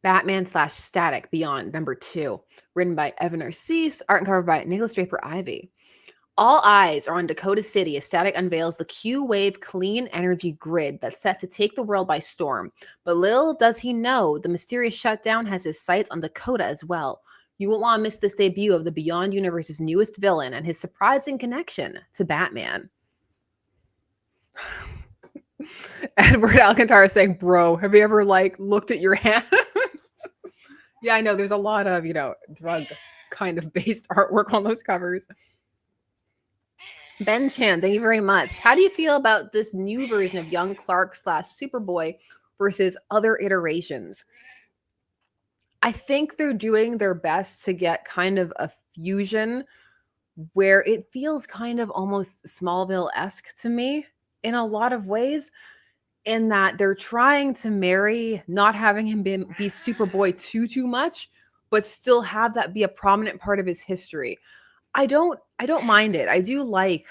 Batman/Static Beyond number 2, written by Evan Narcisse, art and cover by Nicholas Draper Ivey. All eyes are on Dakota City as Static unveils the Q-Wave clean energy grid that's set to take the world by storm. But little does he know, the mysterious shutdown has his sights on Dakota as well. You won't want to miss this debut of the Beyond Universe's newest villain and his surprising connection to Batman. Edward Alcantara saying, bro, have you ever, looked at your hands? Yeah, I know. There's a lot of, drug kind of based artwork on those covers. Ben Chan, thank you very much. How do you feel about this new version of Young Clark/Superboy versus other iterations? I think they're doing their best to get kind of a fusion where it feels kind of almost Smallville-esque to me in a lot of ways, in that they're trying to marry not having him be Superboy too much, but still have that be a prominent part of his history. I don't mind it. I do like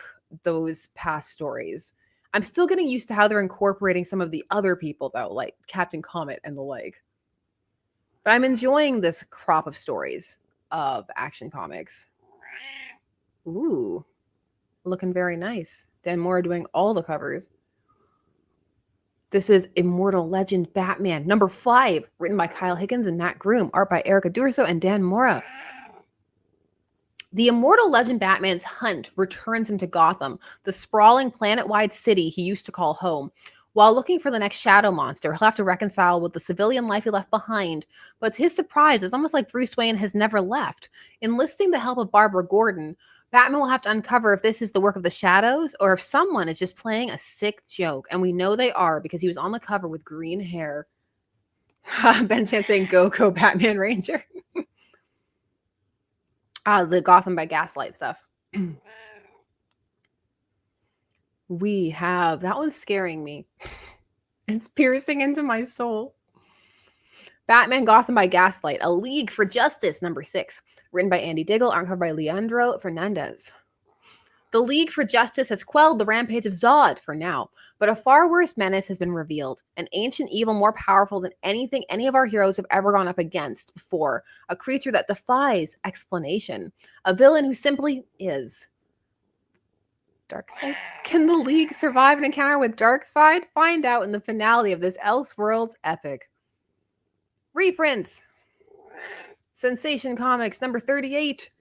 those past stories. I'm still getting used to how they're incorporating some of the other people, though, like Captain Comet and the like. But I'm enjoying this crop of stories of Action Comics. Ooh, looking very nice. Dan Mora doing all the covers. This is Immortal Legend Batman, number 5, written by Kyle Higgins and Matt Groom, art by Erica Durso and Dan Mora. The Immortal Legend Batman's hunt returns him to Gotham, the sprawling planet-wide city he used to call home. While looking for the next shadow monster, he'll have to reconcile with the civilian life he left behind. But to his surprise, it's almost like Bruce Wayne has never left. Enlisting the help of Barbara Gordon, Batman will have to uncover if this is the work of the shadows or if someone is just playing a sick joke. And we know they are because he was on the cover with green hair. Ben Chan saying, go Batman Ranger. The Gotham by Gaslight stuff. We have, that one's scaring me. It's piercing into my soul. Batman Gotham by Gaslight, A League for Justice, number 6, written by Andy Diggle, art cover by Leandro Fernandez. The League for Justice has quelled the rampage of Zod for now, but a far worse menace has been revealed. An ancient evil more powerful than anything any of our heroes have ever gone up against before. A creature that defies explanation. A villain who simply is. Darkseid? Can the League survive an encounter with Darkseid? Find out in the finale of this Elseworlds epic. Reprints. Sensation Comics, number 38.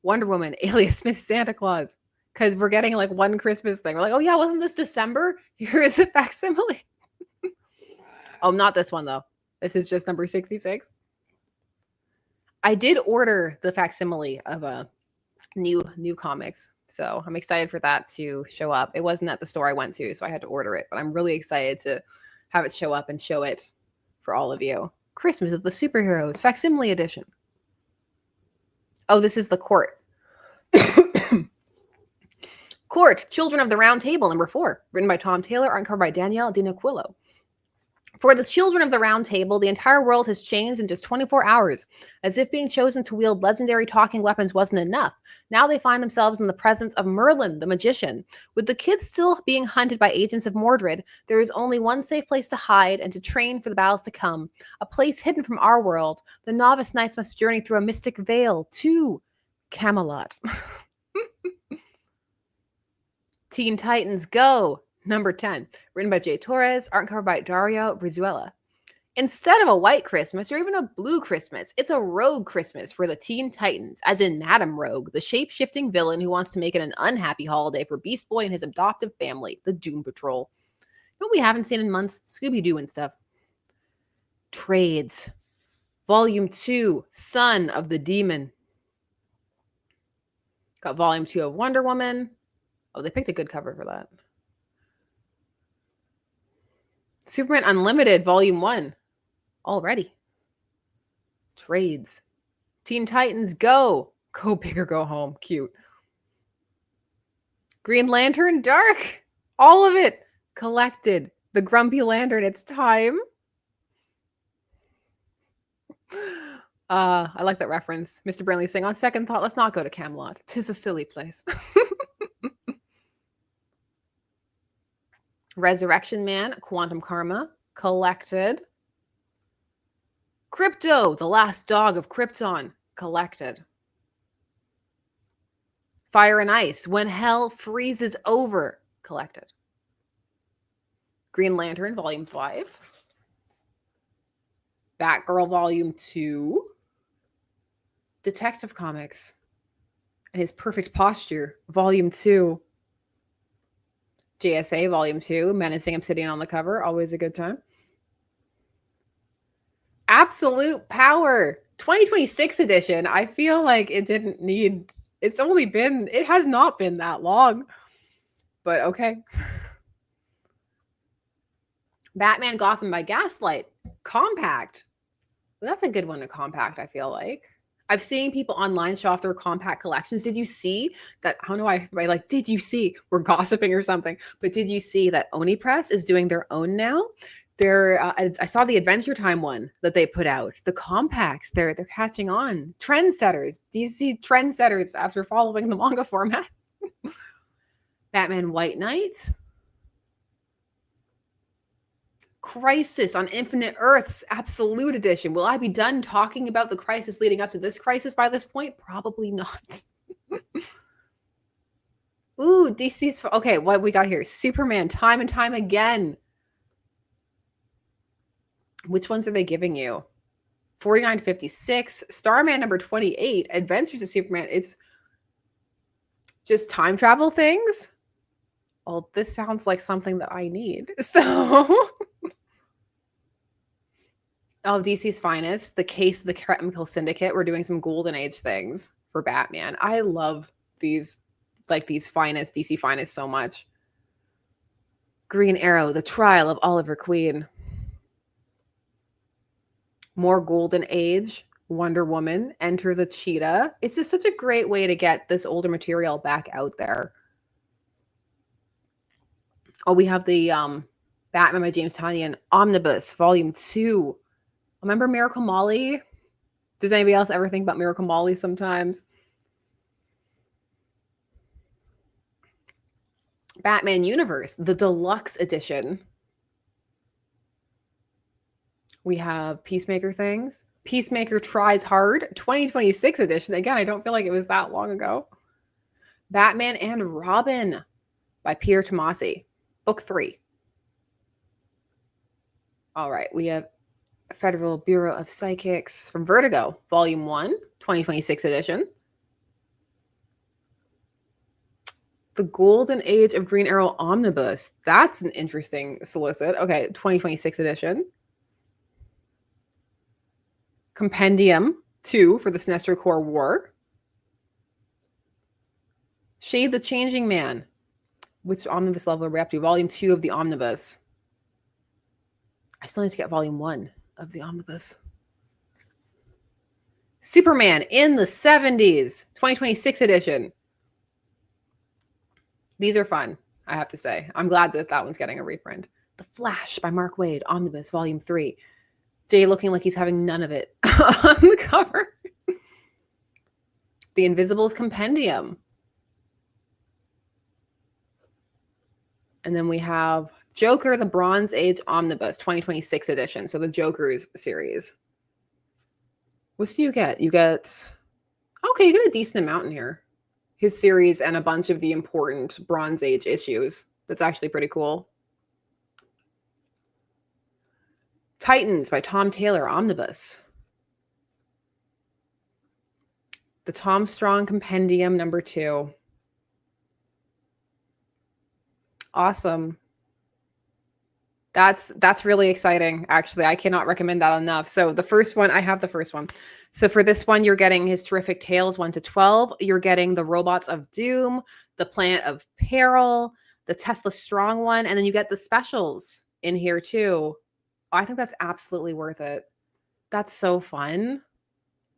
Wonder Woman, alias Miss Santa Claus. Because we're getting one Christmas thing. We're like, oh yeah, wasn't this December? Here is a facsimile. Oh, not this one though. This is just number 66. I did order the facsimile of a new comics. So I'm excited for that to show up. It wasn't at the store I went to, so I had to order it. But I'm really excited to have it show up and show it for all of you. Christmas of the Superheroes, facsimile edition. Oh, this is the court. Court, Children of the Round Table, number 4, written by Tom Taylor, art cover by Danielle Dinaquillo. For the Children of the Round Table, the entire world has changed in just 24 hours. As if being chosen to wield legendary talking weapons wasn't enough, now they find themselves in the presence of Merlin, the magician. With the kids still being hunted by agents of Mordred, there is only one safe place to hide and to train for the battles to come. A place hidden from our world. The novice knights must journey through a mystic veil to Camelot. Teen Titans Go! Number 10, written by Jay Torres, art cover by Dario Brizuela. Instead of a white Christmas or even a blue Christmas, it's a rogue Christmas for the Teen Titans, as in Madam Rogue, the shape-shifting villain who wants to make it an unhappy holiday for Beast Boy and his adoptive family, the Doom Patrol. You know what we haven't seen in months? Scooby-Doo and stuff. Trades. Volume 2, Son of the Demon. Got Volume 2 of Wonder Woman. Oh, they picked a good cover for that. Superman Unlimited, Volume 1. Already. Trades. Teen Titans Go! Go big or go home. Cute. Green Lantern Dark! All of it! Collected. The Grumpy Lantern, it's time. I like that reference. Mr. Brinley saying, on second thought, let's not go to Camelot. 'Tis a silly place. Resurrection Man, Quantum Karma, collected. Crypto, the last dog of Krypton, collected. Fire and Ice, When Hell Freezes Over, collected. Green Lantern, Volume 5. Batgirl, Volume 2. Detective Comics and His Perfect Posture, Volume 2. JSA, Volume 2, Menacing Obsidian on the cover, always a good time. Absolute Power, 2026 edition. I feel like it didn't need, it has not been that long, but okay. Batman Gotham by Gaslight, compact. Well, that's a good one to compact, I feel like. I've seen people online show off their compact collections. Did you see that? I don't know why I like, did you see? We're gossiping or something. But did you see that Oni Press is doing their own now? I saw the Adventure Time one that they put out. The compacts, they're catching on. Trendsetters. Do you see trendsetters after following the manga format? Batman White Knight. Crisis on Infinite Earths, Absolute Edition. Will I be done talking about the crisis leading up to this crisis by this point? Probably not. Ooh, DC's... Okay, what we got here? Superman, Time and Time Again. Which ones are they giving you? 49.56. Starman number 28. Adventures of Superman. It's just time travel things? Well, this sounds like something that I need. So... Oh, DC's Finest, The Case of the Chemical Syndicate. We're doing some Golden Age things for Batman. I love these Finest, DC Finest so much. Green Arrow, The Trial of Oliver Queen. More Golden Age, Wonder Woman, Enter the Cheetah. It's just such a great way to get this older material back out there. Oh, we have the Batman by James Tynion Omnibus, Volume 2. Remember Miracle Molly? Does anybody else ever think about Miracle Molly sometimes? Batman Universe, the Deluxe Edition. We have Peacemaker things. Peacemaker Tries Hard, 2026 edition. Again, I don't feel like it was that long ago. Batman and Robin by Pierre Tomasi, Book 3. All right, we have Federal Bureau of Psychics from Vertigo, Volume 1, 2026 edition. The Golden Age of Green Arrow Omnibus. That's an interesting solicit. Okay, 2026 edition. Compendium 2 for the Sinestro Corps War. Shade the Changing Man. Which omnibus level are we up to? Volume 2 of the omnibus. I still need to get Volume 1 of the omnibus. Superman in the 70s, 2026 edition. These are fun, I have to say. I'm glad that that one's getting a reprint. The Flash by Mark Waid, Omnibus, Volume 3. Jay looking like he's having none of it on the cover. The Invisibles Compendium. And then we have Joker, the Bronze Age Omnibus, 2026 edition. So the Joker's series. What do you get? You get, okay, you get a decent amount in here. His series and a bunch of the important Bronze Age issues. That's actually pretty cool. Titans by Tom Taylor, Omnibus. The Tom Strong Compendium, number 2. Awesome. That's really exciting, actually. I cannot recommend that enough. So the first one, I have the first one. So for this one, you're getting his Terrific Tales 1 to 12. You're getting the Robots of Doom, the Planet of Peril, the Tesla Strong one, and then you get the specials in here too. I think that's absolutely worth it. That's so fun.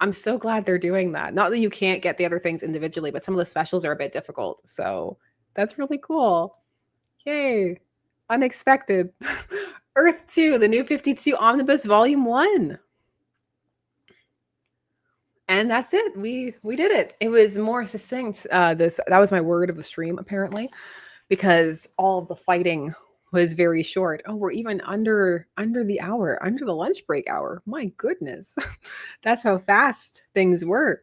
I'm so glad they're doing that. Not that you can't get the other things individually, but some of the specials are a bit difficult. So that's really cool. Yay. Unexpected. Earth 2, the New 52 Omnibus Volume 1. And that's it. We did it. It was more succinct. That was my word of the stream, apparently, because all of the fighting was very short. Oh, we're even under the hour, under the lunch break hour. My goodness. That's how fast things were.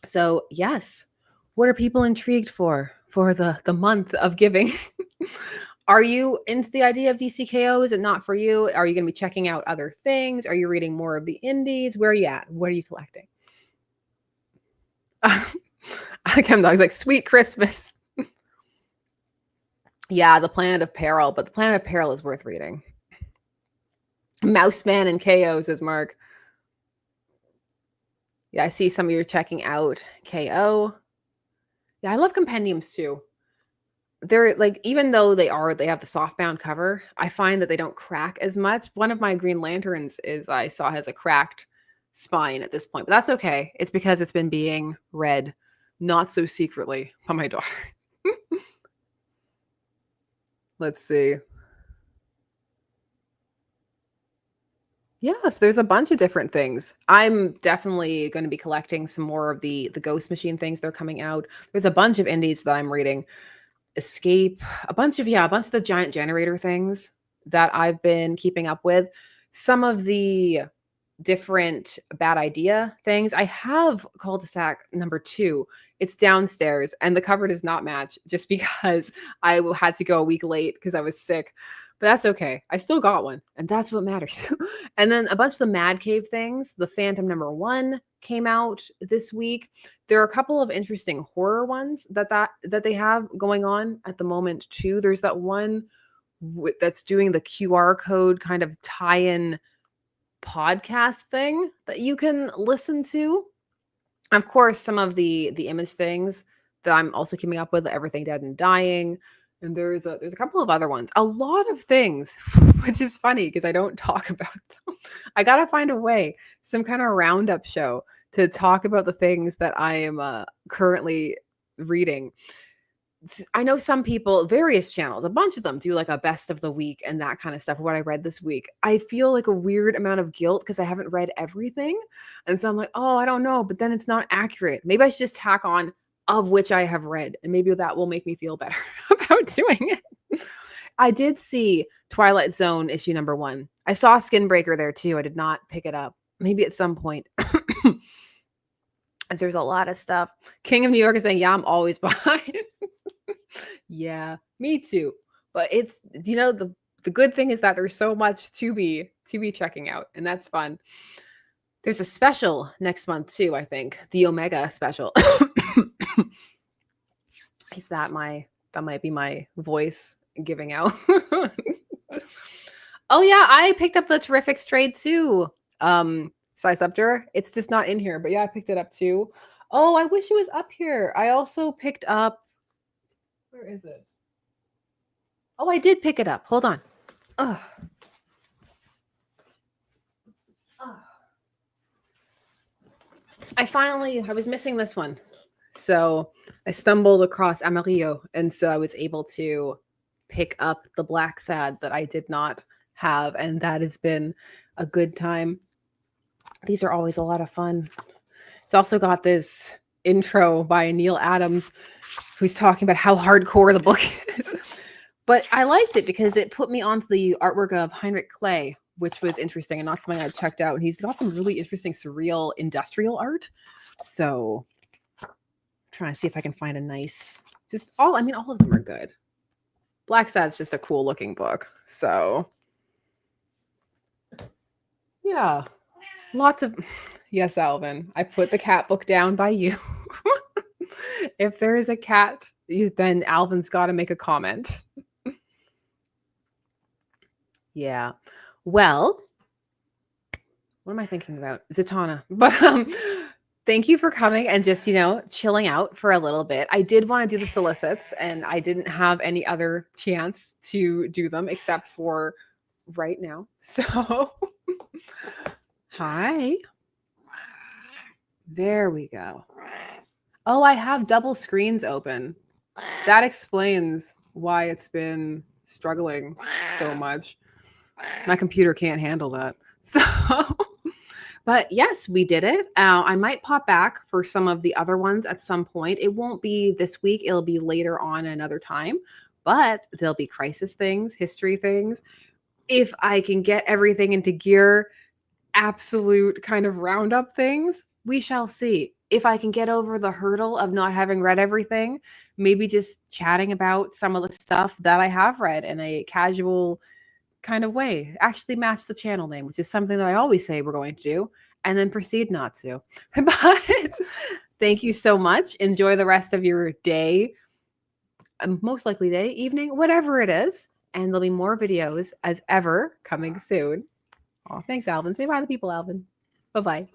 So yes, what are people intrigued for the month of giving? Are you into the idea of DCKO? Is it not for you? Are you going to be checking out other things? Are you reading more of the indies? Where are you at? What are you collecting? Chemdog's like, sweet Christmas. Yeah, the Planet of Peril, but the Planet of Peril is worth reading. Mouseman and KO, says Mark. Yeah, I see some of you checking out KO. Yeah, I love compendiums too. They're like, even though they have the softbound cover, I find that they don't crack as much. One of my Green Lanterns I saw has a cracked spine at this point, but that's okay. It's because it's been being read not so secretly by my daughter. Let's see. Yes, there's a bunch of different things. I'm definitely going to be collecting some more of the Ghost Machine things that are coming out. There's a bunch of indies that I'm reading. Escape, a bunch of the Giant Generator things that I've been keeping up with. Some of the different Bad Idea things. I have Cul-de-sac number 2. It's downstairs and the cover does not match just because I had to go a week late because I was sick. But that's okay. I still got one, and that's what matters. And then a bunch of the Mad Cave things. The Phantom number 1 came out this week. There are a couple of interesting horror ones that they have going on at the moment too. There's that one that's doing the QR code kind of tie-in podcast thing that you can listen to. Of course, some of the image things that I'm also keeping up with, Everything Dead and Dying. And there's a couple of other ones, a lot of things, which is funny because I don't talk about them. I got to find a way, some kind of roundup show to talk about the things that I am currently reading. I know some people, various channels, a bunch of them do like a best of the week and that kind of stuff. What I read this week, I feel like a weird amount of guilt because I haven't read everything. And so I'm like, oh, I don't know. But then it's not accurate. Maybe I should just tack on of which I have read, and maybe that will make me feel better about doing it. I did see Twilight Zone issue number 1. I saw Skinbreaker there too. I did not pick it up. Maybe at some point. There's a lot of stuff. King of New York is saying, yeah, I'm always behind. Yeah, me too. But it's, the good thing is that there's so much to be checking out, and that's fun. There's a special next month too, I think. The Omega special. Is that might be my voice giving out. Oh yeah, I picked up the Terrific Trade too. Siceptor. It's just not in here, but yeah, I picked it up too. Oh, I wish it was up here. I also picked up, where is it? Oh, I did pick it up. Hold on. Ugh. I was missing this one. So I stumbled across Amarillo, and so I was able to pick up the Black Sad that I did not have, and that has been a good time. These are always a lot of fun. It's also got this intro by Neil Adams, who's talking about how hardcore the book is. But I liked it because it put me onto the artwork of Heinrich Clay, which was interesting and not something I checked out. And he's got some really interesting surreal industrial art. So I'm trying to see if I can find a nice, all of them are good. Black Sad's just a cool looking book. So yeah, lots of, yes, Alvin, I put the cat book down by you. If there is a cat, then Alvin's got to make a comment. Yeah. Well, what am I thinking about? Zatanna. But thank you for coming and just, chilling out for a little bit. I did want to do the solicits, and I didn't have any other chance to do them except for right now. So, hi. There we go. Oh, I have double screens open. That explains why it's been struggling so much. My computer can't handle that. So, but yes, we did it. I might pop back for some of the other ones at some point. It won't be this week. It'll be later on another time, but there'll be crisis things, history things. If I can get everything into gear, absolute kind of roundup things, we shall see. If I can get over the hurdle of not having read everything, maybe just chatting about some of the stuff that I have read in a casual kind of way, actually match the channel name, which is something that I always say we're going to do, and then proceed not to. But thank you so much. Enjoy the rest of your day, most likely day, evening, whatever it is. And there'll be more videos as ever coming soon. Oh, thanks, Alvin. Say bye to people, Alvin. Bye-bye.